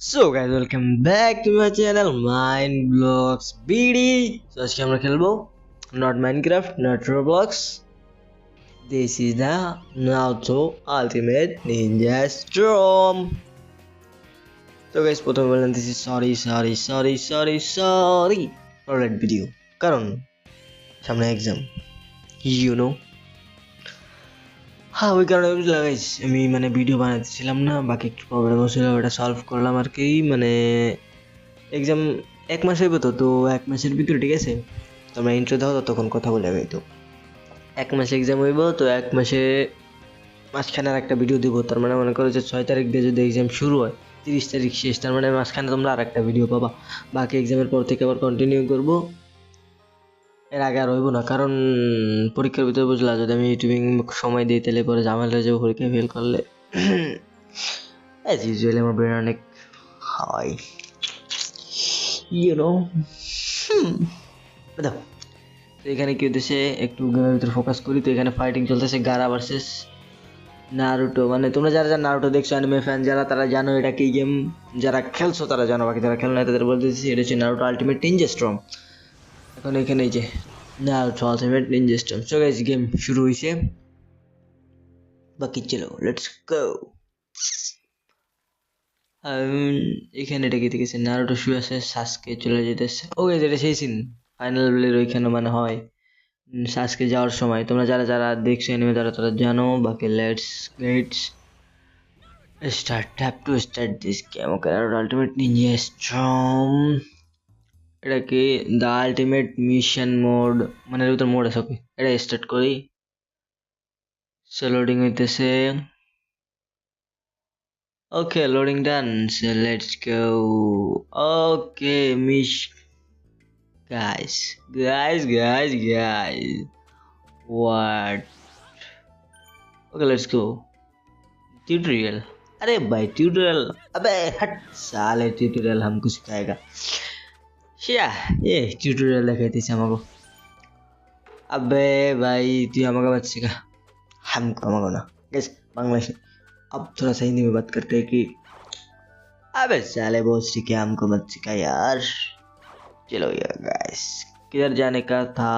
So guys, welcome back to my channel Mind Blocks BD. So আজকে আমরা খেলবো not Minecraft, not Roblox. This is the Naruto Ultimate Ninja Storm. So guys, প্রথমে বললাম this is sorry for that video. কারণ সামনে exam, you know. হ্যাঁ, ওই কারণে বুঝলা গাইস, আমি ভিডিও বানাতেছিলাম না, বাকি একটু প্রবলেম হচ্ছিল, ওটা সলভ করলাম আর কি। এক্সাম 1 মাস হইব তো 1 মাসের ভিতরে, ঠিক আছে? তোমরা ইন্ট্রো দাও, তখন কথা বলে আমি। তো 1 মাসে এক্সাম হইব, তো 1 মাসে মাঝখানে আর একটা ভিডিও দিব। তার মানে মনে করো যে 6 তারিখ দিয়ে যদি এক্সাম শুরু হয়, 30 তারিখ শেষ, তার মানে মাঝখানে তোমরা আর একটা ভিডিও পাবা। বাকি এক্সামের পর থেকে আবার কন্টিনিউ করব, এর আগে আর হইব না। কারণ পরীক্ষার ভিতরে বুঝলা, যদি আমি ইউটিউবিং সময় দিই তাহলে পরে ঝামেলা হয়ে যাবো পরীক্ষায় ফেল করলে। অ্যাজ ইউজুয়ালি আমার ব্রেন অনেক হাই, ইউ নো। দেখো তো এখানে কি হতেছে, একটু গেমের ভিতরে ফোকাস করি। তো এখানে ফাইটিং চলতেছে, গারা ভার্সেস নারুটো। তোমরা যারা যারা নারুটো দেখছো, অ্যানিমে ফ্যান যারা, তারা জানো এটা কি গেম। যারা খেলছো তারা জানো, বাকি যারা খেলো না তাদের বলতেছি এটা হচ্ছে নারুটো আলটিমেট নিনজা স্টর্ম। এখন এখানে এই যে Naruto Ultimate Ninja Storm. So guys, game শুরু হয়েছে, বাকি চলো লেটস গো। এখানে এটা কি দেখেছে, নারুটো শুয়ে আছে, সাসকে চলে যেতেছে। ও গাইস, এটা সেই সিন ফাইনাল বেলের ওইখানে হয় সাসকে যাওয়ার সময়। তোমরা যারা যারা দেখছো এনিমে তারা তারা জানো। বাকি let's gets start, tap to start this game. Okay, Naruto Ultimate Ninja Storm. এটা কি দ্য আলটিমেট মিশন মোড, এর ভিতর মোড আছে। ওকে, এটা স্টার্ট করি। সো লোডিং হইতেছে। Okay, loading done. So let's go. Okay, guys. What? Okay, let's go. Tutorial. अरे भाई ट्यूटोरियल, अबे हट साले, ट्यूटोरियल हमको सिखाएगा। शिया ये ट्यूटोरियल देखाइतेছে আমাগো। अबे भाई তুই আমাকে বাত শিখা, আমাগো না। गाइस बांग्लादेश, अब थोड़ा सा हिंदी में बात करते हैं कि अबे साले बहुत सीखे, हमको मत सिखा यार। चलो यार गाइस, किधर जाने का था?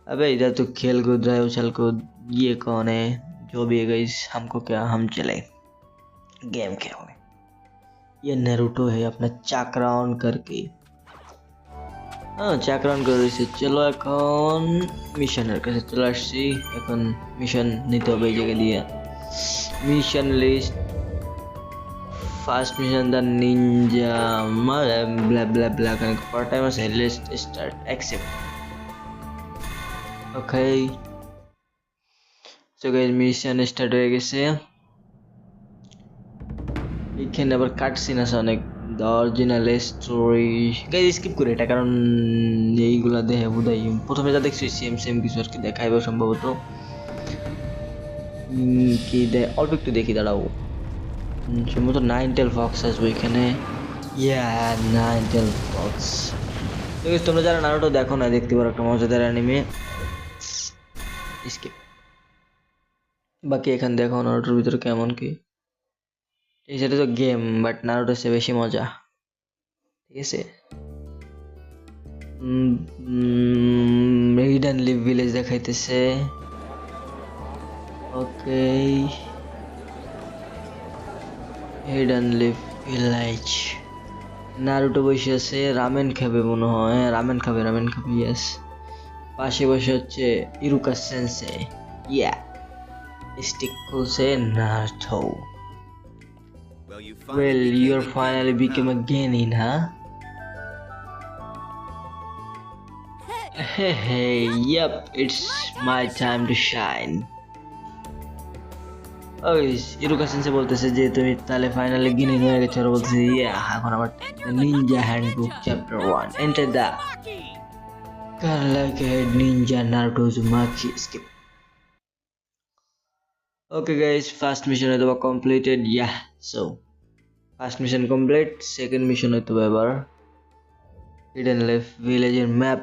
अबे इधर तो खेल कूद रहा है, उछल कूद। ये कौन है? जो भी है गाइस, हमको क्या, हम चले गेम खेलने। ये नारुतो है अपना চাকরা অন करके। চাকরা অন করে রয়েছে। চলো এখন মিশনের কাছে চলে আসছি। এখন মিশন নিতে হবে এই জায়গা দিয়ে। Mission list, first mission the ninja blah blah blah, part time আছে। Let's start, accept. Okay, so guys mission start হয়ে গেছে। এখানে আবার কাট সিন আছে অনেক, the original story. Guys skip করে এটা, কারণ এইগুলা দেখে বোধহয় প্রথমে যা দেখছি সেম কিছু আর কি দেখাইবে সম্ভবত। কি অল্প একটু দেখি, দাঁড়াও। সম্ভবত 9 টেল ফক্স আসবে এখানে। ইয়া 9 টেল ফক্স। তোমরা যারা নারুটো দেখো না, দেখতে পারো, একটা মজাদার অ্যানিমে। স্কিপ। বাকি এখানে দেখো নারুটোর ভিতরে কেমন কি। সেটা তো গেম, বাট নারুটোর চেয়ে বেশি মজা, ঠিক আছে? হিডেন লিভ ভিলেজ দেখাইতেছে। ওকে, হিডেন লিভ ভিলেজ। নারুটো বসে আছে, রামেন খাবে মনে হয়। রামেন খাবে, ইয়েস। পাশে বসে হচ্ছে ইরুকা সেন্সে। ইয়া, স্টিক খুলছে Naruto. Well, you're finally became a genin, huh? Hey, yep, it's my time to shine. ওই ইরুকা সেন্সে বলতেছে যে তুমি তাহলে ফাইনালি গিনিন হয়ে গেছো। আর বলতেছে ইয়া, এখন আবার Ninja handbook chapter 1, enter the like a ninja Naruto Uzumaki. Skip. Okay guys, first mission is completed. Yeah, so first mission complete. Second mission হয়তো এবার হিডেন লিভ ভিলেজের ম্যাপ।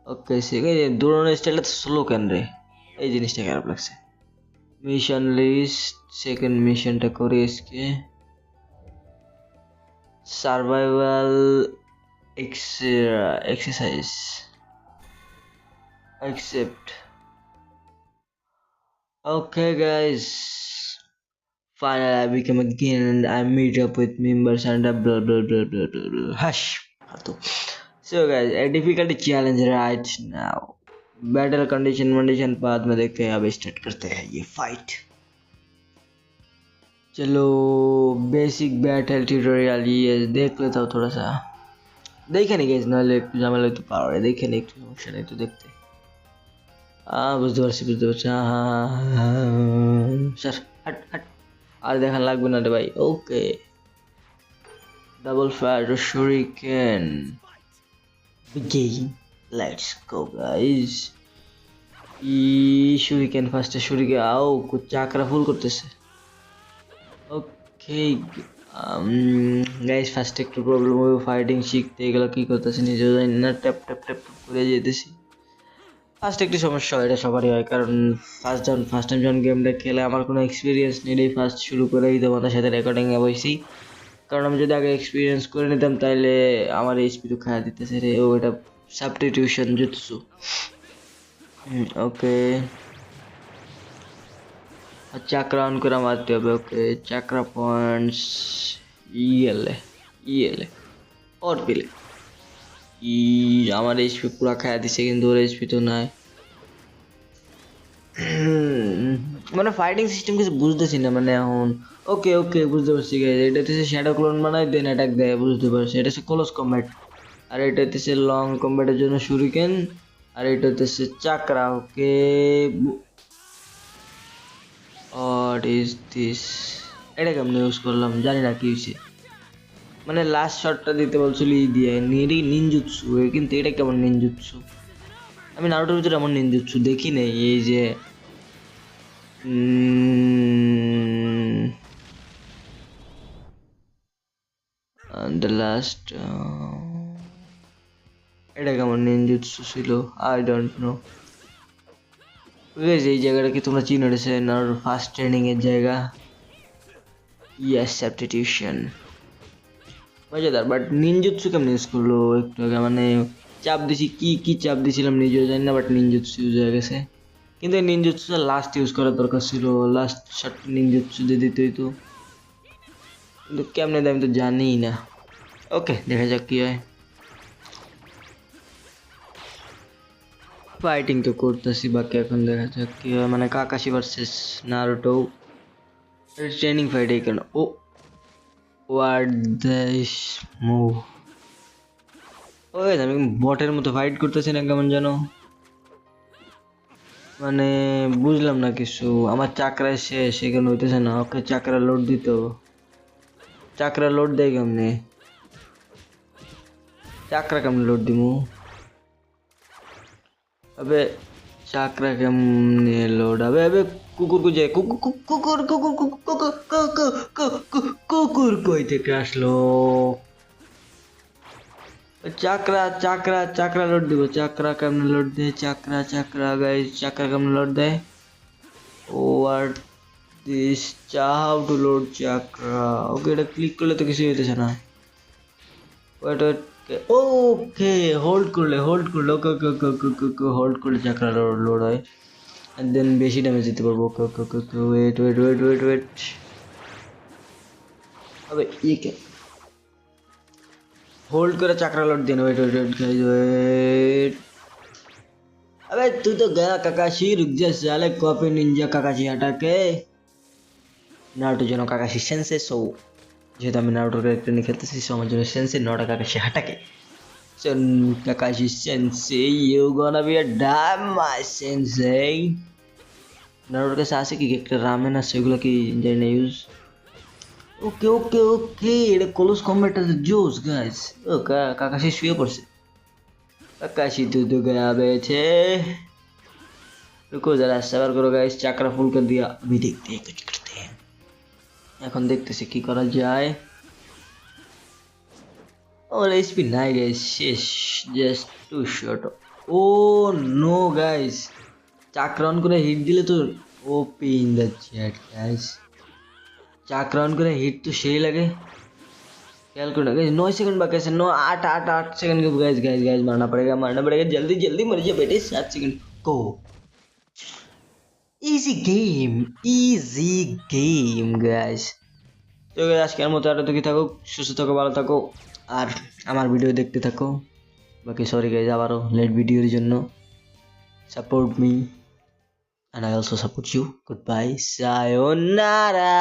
ওকে, সেকেন্ড দৌড়ানোর স্টাইলটা স্লো কেন রে, এই জিনিসটা খারাপ লাগছে। মিশন লিস্ট, সেকেন্ড মিশনটা করে SK. Survival exercise accept. Okay guys, finally I become again and I meet up with members and blah blah blah blah blah blah. Hush. So guys, a difficulty challenge right now. Battle condition बाद में देखते हैं. अब start करते हैं ये fight. चलो basic battle tutorial ये देख लेता हूँ थोड़ा सा. देखे नहीं गए नाले झमेला तो पावर देखे नहीं একটু সমস্যা নেই তো দেখতে. বুঝতে পারছি স্যার হাট হাট আর দেখা লাগবে না রে ভাই. Okay double fire shuriken begin. Let's go guys. Shuriken ফার্স্টে শুরিকেন আও কুছ চাকরা ফুল করতেছে. ওকে গাইস ফার্স্ট একটু প্রবলেম হবে ফাইটিং শিখতে এগুলো কি করতেছে নিজেও জানি না. ট্যাপ ট্যাপ ট্যাপ করে যেতেছি. ফার্স্ট একটু সমস্যা হয় এটা সবারই হয় কারণ ফার্স্ট টাইম যখন গেমটা খেলে আমার কোনো এক্সপিরিয়েন্স নেই. ফার্স্ট শুরু করেই তোমাদের সাথে রেকর্ডিংয়ে বসি কারণ আমি যদি আগে এক্সপিরিয়েন্স করে নিতাম তাহলে আমার এইচপি তো খাওয়া দিতেছে রে. ও এটা সাবস্টিটিউশন জুৎসু. ওকে চাকরা অন করে মারতে হবে. ওকে চাকরা পয়েন্টস ইয়েলে और পিলে আমার এইচপি পুরো খাওয়া দিছে কিন্তু ওর এইচপি তো নাই. মানে ফাইটিং সিস্টেম কিছু বুঝতেছি না মানে এখন. ওকে ওকে বুঝতে পারছি গাইস. এটা হচ্ছে শ্যাডো ক্লোন বানায় দেন অ্যাটাক দেয়. বুঝতে পারছি এটা হচ্ছে ক্লোজ কম্ব্যাট আর এটা হচ্ছে লং কম্ব্যাটের জন্য শুরিকেন আর এটা হচ্ছে chakra. Okay what is this? এটা কেমন ইউজ করলাম জানি না কি হয়েছে. মানে লাস্ট শটটা দিতে বলছিল ই দিয়ে নিনজুৎসু কিন্তু এটা কেমন নিনজুৎসু? আমি নারুটোর ভিতরে এমন নিনজুৎসু দেখি নাই. এই যে দ্য লাস্ট এটা কেমন নিনজুৎসু ছিল আই ডোন্ট নো. এই জায়গাটা কি তোমরা চিনো? এটা নারুটোর ফার্স্ট ট্রেনিং এর জায়গা. ইয়েস সাবস্টিটিউশন মজাদার. বাট নিনজুৎসু কেমন ইউজ করলো একটু আগে মানে চাপ দিছি কি চাপ দিছিলাম নিজেও জানি না. বাট নিনজুৎসু ইউজ হয়ে গেছে কিন্তু এই নিনজুৎসুটা লাস্ট ইউজ করার দরকার ছিল. লাস্ট শট নিনজুৎসু দিয়ে দিতে হইতো কিন্তু কেমনে দেয় আমি তো জানি না. ওকে দেখা যাক কি হয়. ফাইটিং তো করতেছি বাকি এখন দেখা যাক কি হয়. মানে Kakashi versus Naruto training fight এখানে. ও হোয়াট দিস মুভ? ওই আমি বটের মতো ফাইট করতেছি না কেমন যেন মানে বুঝলাম না কিছু. আমার চাকরায় শেষ এখানে হইতেছে না. ওকে চাকরা লোড দিত. চাকরা লোড দেয় কেমনে? চাকরা কেমনে লোড দিমু? আবে চাকরা কেমনে লোড হবে? আবে কুকুর কুজে কুকুর কই থেকে আসলো? চাকরা চাকরা চাকরা লোড দিব. চাকরা কেমনে লোড দেয়? চাকরা চাকরা গাইস চাকরা কেমনে লোড দেয়? What this how to load chakra? Okay এটা ক্লিক করলে তো কিছু হইতেছে না. ওয়েট ওয়েট ওকে হোল্ড করলে ওকে okay okay okay okay hold করলে চাকরা লোড হয় and then বেশি ড্যামেজ দিতে পারবো. Okay okay okay okay wait wait wait wait wait আবে কে होल्ड करे चक्रा लोड देना. Wait wait wait guys wait. अबे तू तो गया काकाशी. रुक जा साले कॉपी निंजा काकाशी हटा के नारुतो जनो काकाशी सेंसे सो যেহেতু আমি নারুটোর ক্যারেক্টার নিয়ে খেলতেছি সো আমার জন্য সেন্সে নটা Kakashi Hatake. So Kakashi sensei you gonna be a dumb my সেন্সে. নারুটোর কাছে আছে কি একটা রামেন আছে সেগুলো কি জানি না ইউজ. ওকে ওকে ওকে এটা ক্লোজ কম্ব্যাট আছে জোস গাইস. ও কাকাশি শুয়ে পড়ছে. কাকাশি তুই তো গয়া বেছে. रुको जरा सबर करो गाइस. চাকরা ফুল कर दिया. अभी देखते हैं कुछ करते हैं. এখন দেখতেছি কি করা যায়. और एचपी নাই गाइस শেষ just two shot. Oh no guys চাকরা অন করে হিট দিলে তো OP in the chat guys. চাকরা অন করে হিট তো সেই লাগে. कैलकुलेट गाइस 9 सेकंड बाकी है 9 8 सेकंड के गाइस गाइस गाइस मारना पड़ेगा जल्दी जल्दी मर जा बेटे 7 सेकंड को इजी गेम गाइस তো guys, আজকের মতো এতটুকুই থাকুক সুস্থ থাকো ভালো থাকো আর আমার ভিডিও দেখতে থাকো বাকি সরি গাইস আবারও লেট ভিডিওর জন্য support me and I also support you goodbye sayonara